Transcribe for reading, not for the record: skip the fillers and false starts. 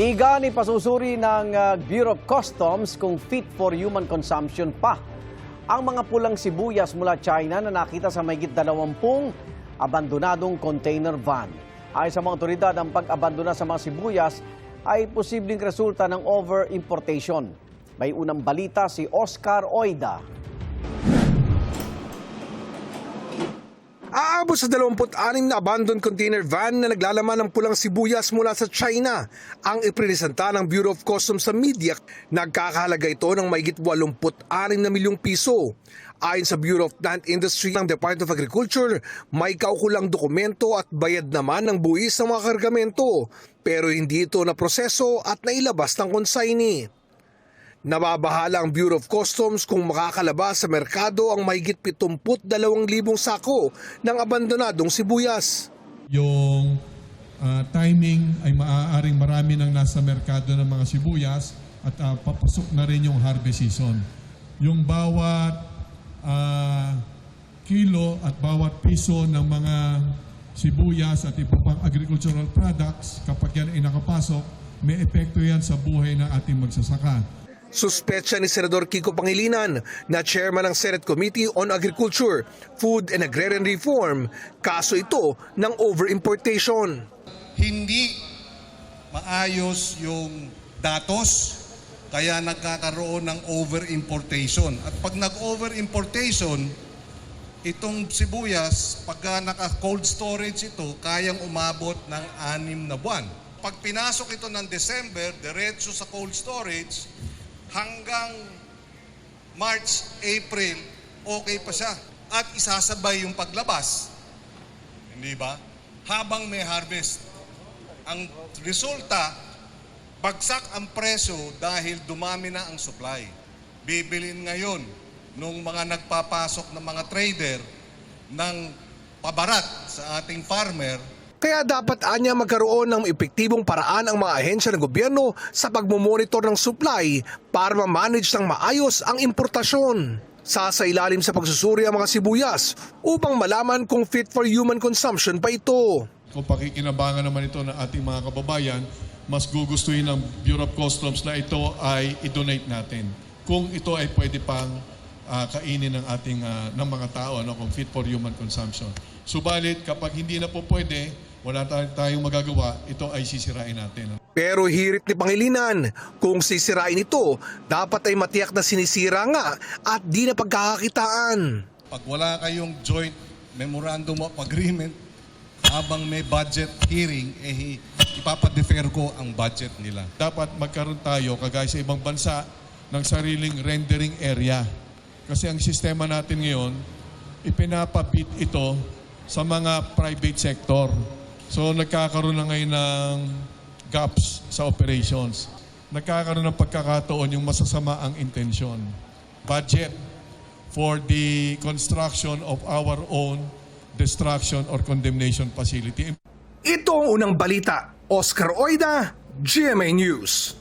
Iga ni pasusuri ng Bureau of Customs kung fit for human consumption pa ang mga pulang sibuyas mula China na nakita sa mahigit 20 abandonadong container van. Ayon sa mga otoridad, ang pag-abandona sa mga sibuyas ay posibleng resulta ng over-importation. May unang balita si Oscar Oida. Aabot sa 26 na abandoned container van na naglalaman ng pulang sibuyas mula sa China ang ipresenta ng Bureau of Customs sa media. Nagkakahalaga ito ng mahigit 86 na milyong piso. Ayon sa Bureau of Plant Industry ng Department of Agriculture, may kaukulang dokumento at bayad naman ng buwis ng mga kargamento, pero hindi ito na proseso at nailabas ng consignee. Nababahala ang Bureau of Customs kung makakalabas sa merkado ang mahigit 72,000 sako ng abandonadong sibuyas. Yung timing ay maaaring marami nang nasa merkado ng mga sibuyas at papasok na rin yung harvest season. Yung bawat kilo at bawat piso ng mga sibuyas at iba pang agricultural products, kapag yan ay nakapasok, may epekto yan sa buhay ng ating magsasaka. Suspetsya ni Senador Kiko Pangilinan na chairman ng Senate Committee on Agriculture, Food and Agrarian Reform, kaso ito ng over-importation. Hindi maayos yung datos, kaya nagkakaroon ng over-importation. At pag nag-over-importation, itong sibuyas, pagka naka-cold storage ito, kayang umabot ng 6 na buwan. Pag pinasok ito ng December, diretso sa cold storage, hanggang March, April, okay pa siya. At isasabay yung paglabas. Hindi ba? Habang may harvest. Ang resulta, bagsak ang presyo dahil dumami na ang supply. Bibilin ngayon nung mga nagpapasok ng mga trader ng pabarat sa ating farmer. Kaya dapat anya magkaroon ng epektibong paraan ang mga ahensya ng gobyerno sa pagmumonitor ng supply para ma-manage ng maayos ang importasyon. Sasailalim sa pagsusuri ang mga sibuyas upang malaman kung fit for human consumption pa ito. Kung pakikinabangan naman ito ng ating mga kababayan, mas gugustuhin ng Bureau of Customs na ito ay i-donate natin. Kung ito ay pwede pang kainin ng ating ng mga tao, kung fit for human consumption. Subalit kapag hindi na po pwede, wala tayong magagawa, ito ay sisirain natin. Pero hirit ni Pangilinan, kung sisirain ito, dapat ay matiyak na sinisira nga at di na pagkakakitaan. Pag wala kayong joint memorandum of agreement, habang may budget hearing, ipapadefer ko ang budget nila. Dapat magkaroon tayo, kagaya sa ibang bansa, ng sariling rendering area. Kasi ang sistema natin ngayon, ipinapabid ito sa mga private sector. So nagkakaroon na ngayon ng gaps sa operations. Nagkakaroon ng pagkakataon yung masasama ang intensyon. Budget for the construction of our own destruction or condemnation facility. Ito ang unang balita. Oscar Oida, GMA News.